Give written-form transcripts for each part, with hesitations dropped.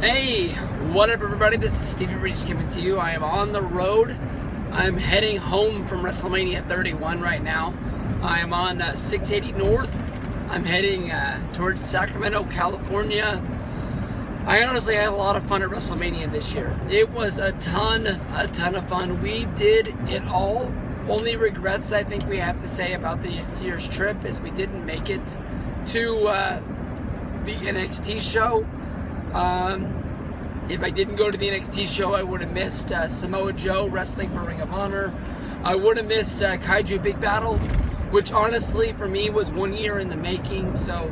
Hey, what up everybody? This is Stevie Reach coming to you. I am on the road. I'm heading home from WrestleMania 31 right now. I am on 680 North. I'm heading towards Sacramento, California. I honestly had a lot of fun at WrestleMania this year. It was a ton of fun. We did it all. Only regrets I think we have to say about this year's trip is we didn't make it to the NXT show. If I didn't go to the NXT show, I would have missed Samoa Joe wrestling for Ring of Honor. I would have missed Kaiju Big Battle, which honestly for me was 1 year in the making. So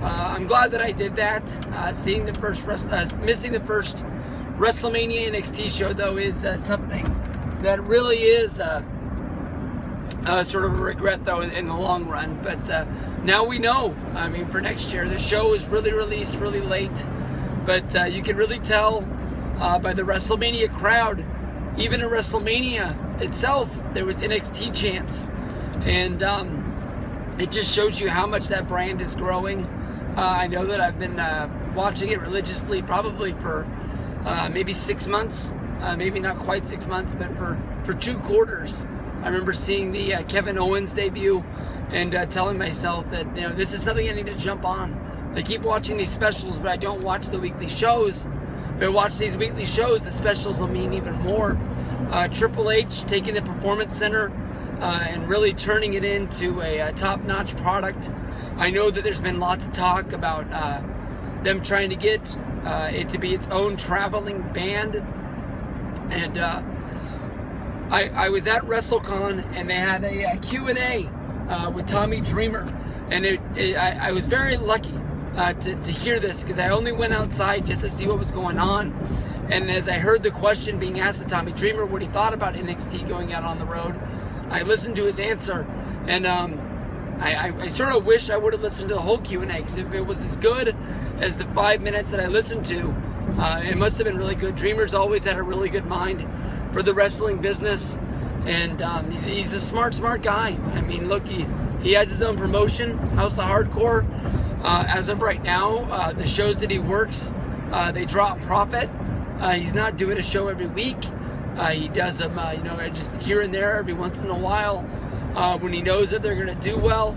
I'm glad that I did that. Missing the first WrestleMania NXT show though is something that really is sort of a regret though in the long run. But now we know. I mean, for next year, the show is really released really late. But you can really tell by the WrestleMania crowd, even at WrestleMania itself, there was NXT chants. And it just shows you how much that brand is growing. I know that I've been watching it religiously probably for maybe 6 months. Maybe not quite 6 months, but for 2 quarters. I remember seeing the Kevin Owens debut and telling myself that, this is something I need to jump on. I keep watching these specials, but I don't watch the weekly shows. If I watch these weekly shows, the specials will mean even more. Triple H taking the Performance Center and really turning it into a top-notch product. I know that there's been lots of talk about them trying to get it to be its own traveling band. And I was at WrestleCon, and they had a Q&A with Tommy Dreamer. And I was very lucky to hear this, because I only went outside just to see what was going on. And as I heard the question being asked to Tommy Dreamer, what he thought about NXT going out on the road, I listened to his answer, and I sort of wish I would have listened to the whole Q&A, because if it was as good as the 5 minutes that I listened to, it must have been really good. Dreamer's always had a really good mind for the wrestling business, and he's a smart guy. I mean, look, he has his own promotion, House of Hardcore. As of right now, the shows that he works, they draw a profit. He's not doing a show every week. He does them, just here and there every once in a while when he knows that they're going to do well,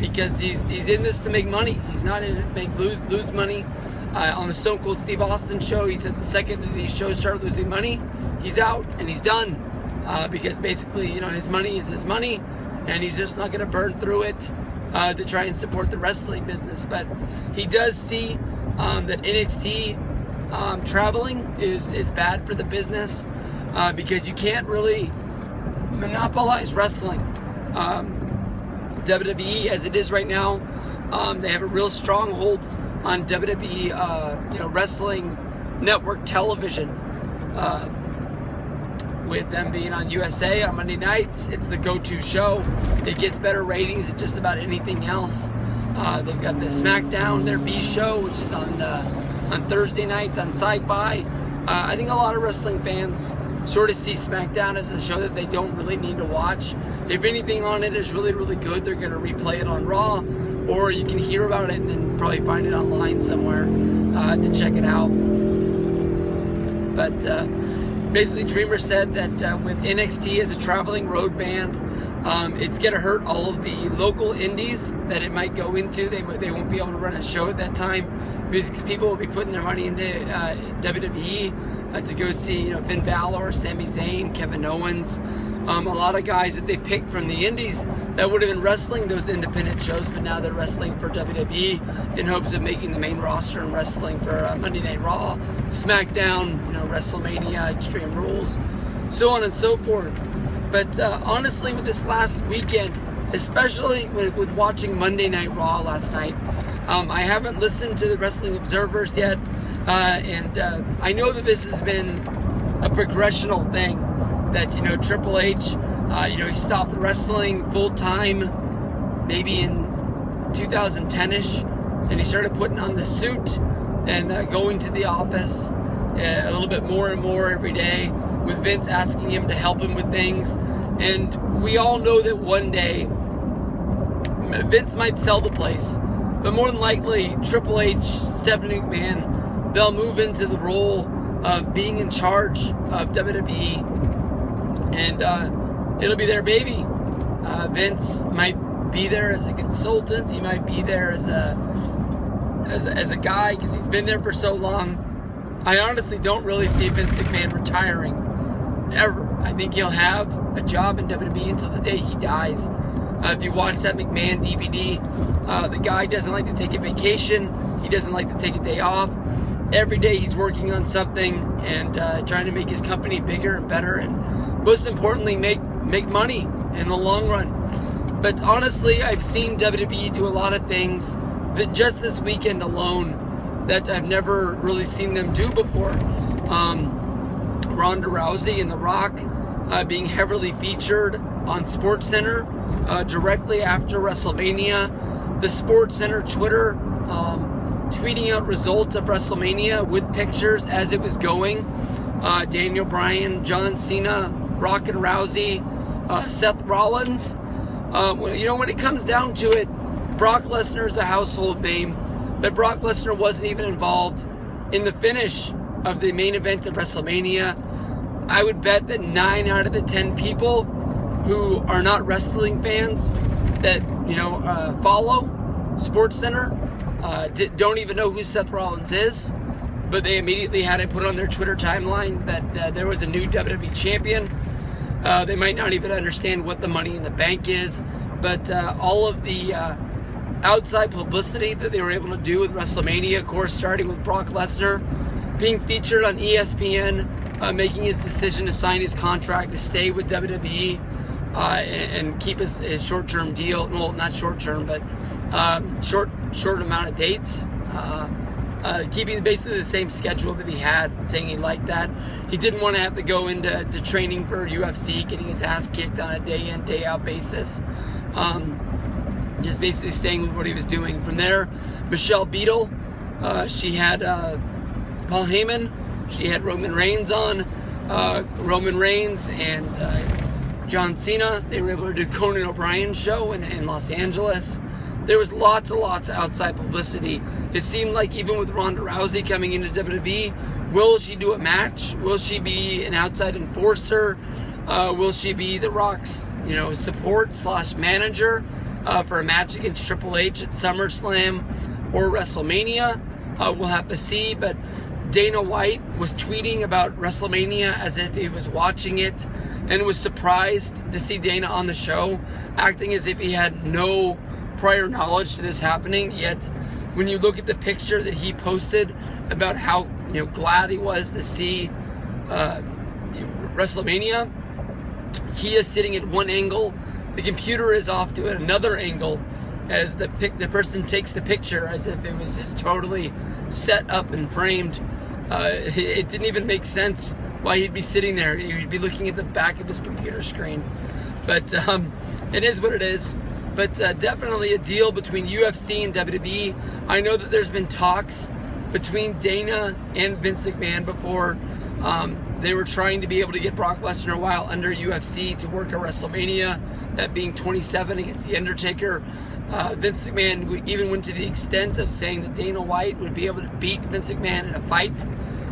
because he's in this to make money. He's not in it to make lose money. On the Stone Cold Steve Austin show, he said the second that these shows start losing money, he's out and he's done, because basically, his money is his money, and he's just not going to burn through it to try and support the wrestling business. But he does see that NXT traveling is bad for the business, because you can't really monopolize wrestling. WWE, as it is right now, they have a real stronghold on WWE, wrestling network television. With them being on USA on Monday nights, it's the go-to show. It gets better ratings than just about anything else. They've got the SmackDown, their B show, which is on Thursday nights on Sci-Fi. I think a lot of wrestling fans sort of see SmackDown as a show that they don't really need to watch. If anything on it is really good, they're going to replay it on Raw, or you can hear about it and then probably find it online somewhere to check it out. But basically, Dreamer said that with NXT as a traveling road band, it's going to hurt all of the local indies that it might go into. They won't be able to run a show at that time, because people will be putting their money into WWE to go see Finn Balor, Sami Zayn, Kevin Owens, a lot of guys that they picked from the indies that would have been wrestling those independent shows, but now they're wrestling for WWE in hopes of making the main roster and wrestling for Monday Night Raw, SmackDown, WrestleMania, Extreme Rules, so on and so forth. But honestly, with this last weekend, especially with watching Monday Night Raw last night, I haven't listened to the Wrestling Observers yet, and I know that this has been a progressional thing, that Triple H, he stopped wrestling full time maybe in 2010ish, and he started putting on the suit and going to the office a little bit more and more every day, with Vince asking him to help him with things. And we all know that one day Vince might sell the place, but more than likely Triple H, Stephanie McMahon they'll move into the role of being in charge of WWE, and it'll be their baby. Vince might be there as a consultant. He might be there as a guy because he's been there for so long. I honestly don't really see Vince McMahon retiring ever. I think he'll have a job in WWE until the day he dies. If you watch that McMahon DVD, the guy doesn't like to take a vacation. He doesn't like to take a day off. Every day he's working on something and trying to make his company bigger and better, and most importantly, make money in the long run. But honestly, I've seen WWE do a lot of things that just this weekend alone that I've never really seen them do before. Ronda Rousey and The Rock being heavily featured on SportsCenter directly after WrestleMania. The SportsCenter Twitter tweeting out results of WrestleMania with pictures as it was going. Daniel Bryan, John Cena, Rock and Rousey, Seth Rollins. When it comes down to it, Brock Lesnar is a household name, but Brock Lesnar wasn't even involved in the finish of the main event of WrestleMania. I would bet that 9 out of the 10 people who are not wrestling fans that follow SportsCenter don't even know who Seth Rollins is, but they immediately had it put on their Twitter timeline that there was a new WWE champion. They might not even understand what the Money in the Bank is, but all of the outside publicity that they were able to do with WrestleMania, of course, starting with Brock Lesnar being featured on ESPN, making his decision to sign his contract to stay with WWE and keep his short-term deal. Well, not short-term, but short amount of dates. Keeping basically the same schedule that he had, saying he liked that. He didn't want to have to go into training for UFC, getting his ass kicked on a day-in, day-out basis. Just basically staying with what he was doing. From there, Michelle Beadle, she had Paul Heyman, she had Roman Reigns on. Roman Reigns and John Cena, they were able to do Conan O'Brien's show in Los Angeles. There was lots of outside publicity. It seemed like even with Ronda Rousey coming into WWE, will she do a match? Will she be an outside enforcer? Will she be The Rock's, support / manager for a match against Triple H at SummerSlam or WrestleMania? We'll have to see. But Dana White was tweeting about WrestleMania as if he was watching it and was surprised to see Dana on the show, acting as if he had no prior knowledge to this happening. Yet when you look at the picture that he posted about how glad he was to see WrestleMania, he is sitting at one angle, the computer is off to another angle as the person takes the picture as if it was just totally set up and framed. It didn't even make sense why he'd be sitting there. He'd be looking at the back of his computer screen. But it is what it is. But definitely a deal between UFC and WWE. I know that there's been talks between Dana and Vince McMahon before. They were trying to be able to get Brock Lesnar while under UFC to work at WrestleMania, that being 27 against The Undertaker. Vince McMahon even went to the extent of saying that Dana White would be able to beat Vince McMahon in a fight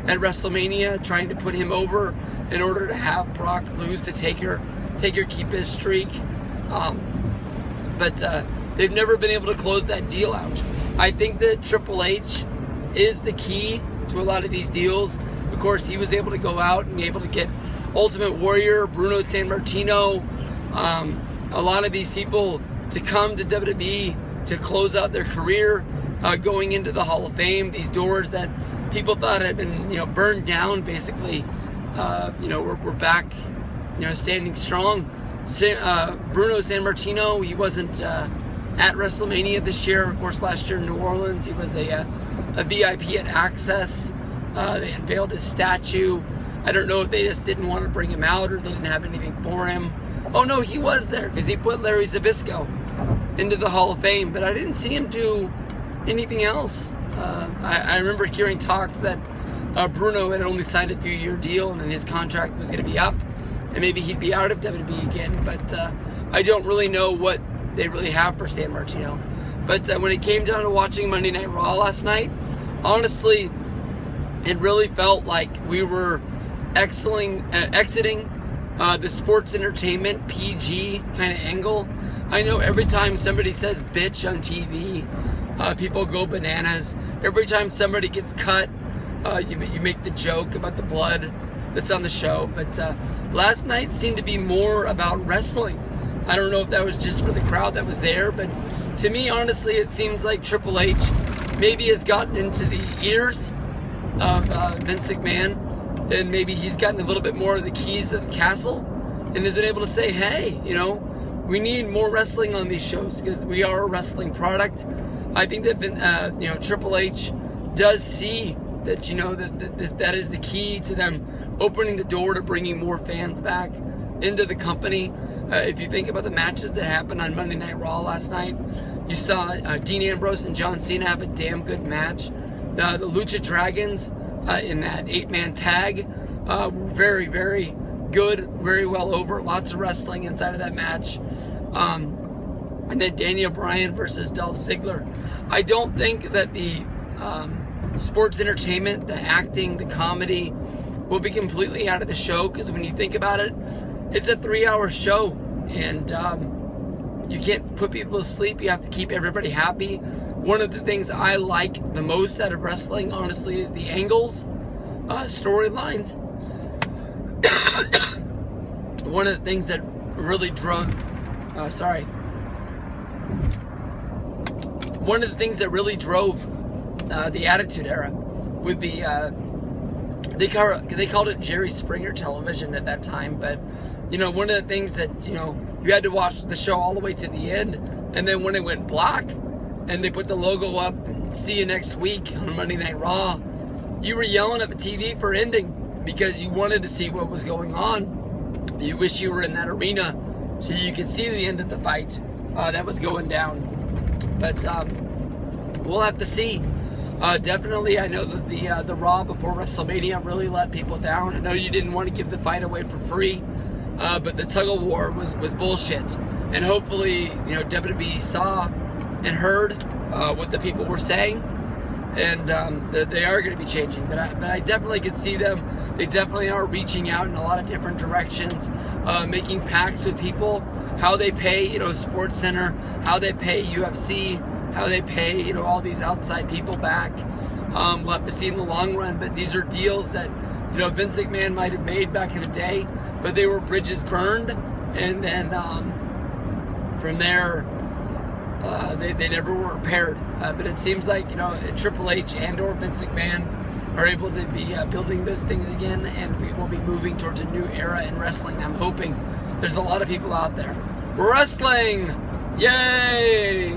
at WrestleMania, trying to put him over in order to have Brock lose to Taker keep his streak. But they've never been able to close that deal out. I think that Triple H is the key to a lot of these deals. Of course, he was able to go out and be able to get Ultimate Warrior, Bruno Sammartino, a lot of these people to come to WWE to close out their career, going into the Hall of Fame. These doors that people thought had been, burned down, basically, we're back, standing strong. Bruno Sammartino, he wasn't at WrestleMania this year. Of course, last year in New Orleans, he was a VIP at Access. They unveiled his statue. I don't know if they just didn't want to bring him out or they didn't have anything for him. Oh no, he was there because he put Larry Zbyszko into the Hall of Fame, but I didn't see him do anything else. I remember hearing talks that Bruno had only signed a few-year deal and then his contract was going to be up and maybe he'd be out of WWE again, but I don't really know what they really have for Sammartino. But when it came down to watching Monday Night Raw last night, honestly, it really felt like we were exiting the sports entertainment PG kind of angle. I know every time somebody says bitch on TV, people go bananas. Every time somebody gets cut, you make the joke about the blood that's on the show. But last night seemed to be more about wrestling. I don't know if that was just for the crowd that was there, but to me, honestly, it seems like Triple H maybe has gotten into the ears of Vince McMahon, and maybe he's gotten a little bit more of the keys to the castle, and has been able to say, hey, you know, we need more wrestling on these shows because we are a wrestling product. I think that you know, Triple H does see that, you know, that is the key to them opening the door to bringing more fans back into the company. If you think about the matches that happened on Monday Night Raw last night, you saw Dean Ambrose and John Cena have a damn good match. The Lucha Dragons in that 8-man tag were very, very good, very well over. Lots of wrestling inside of that match. And then Daniel Bryan versus Dolph Ziggler. I don't think that the sports entertainment, the acting, the comedy will be completely out of the show, because when you think about it, it's a 3-hour show, and you can't put people to sleep. You have to keep everybody happy. One of the things I like the most out of wrestling, honestly, is the angles, storylines. One of the things that really drove, one of the things that really drove the Attitude Era would be, they called it Jerry Springer television at that time, but, you know, one of the things that, you know, you had to watch the show all the way to the end, and then when it went black, and they put the logo up, and see you next week on Monday Night Raw, you were yelling at the TV for ending, because you wanted to see what was going on. You wish you were in that arena, so you could see the end of the fight that was going down. But we'll have to see. Definitely, I know that the Raw before WrestleMania really let people down. I know you didn't want to give the fight away for free, but the tug of war was bullshit. And hopefully, you know, WWE saw and heard what the people were saying, and they are going to be changing. But I definitely could see them. They definitely are reaching out in a lot of different directions, making pacts with people, how they pay, you know, Sports Center, how they pay UFC, how they pay, you know, all these outside people back. We'll have to see in the long run, but these are deals that, you know, Vince McMahon might have made back in the day, but they were bridges burned, and then from there, they never were repaired. But it seems like, you know, Triple H and or Vince McMahon are able to be building those things again, and we will be moving towards a new era in wrestling. I'm hoping. There's a lot of people out there. Wrestling! Yay!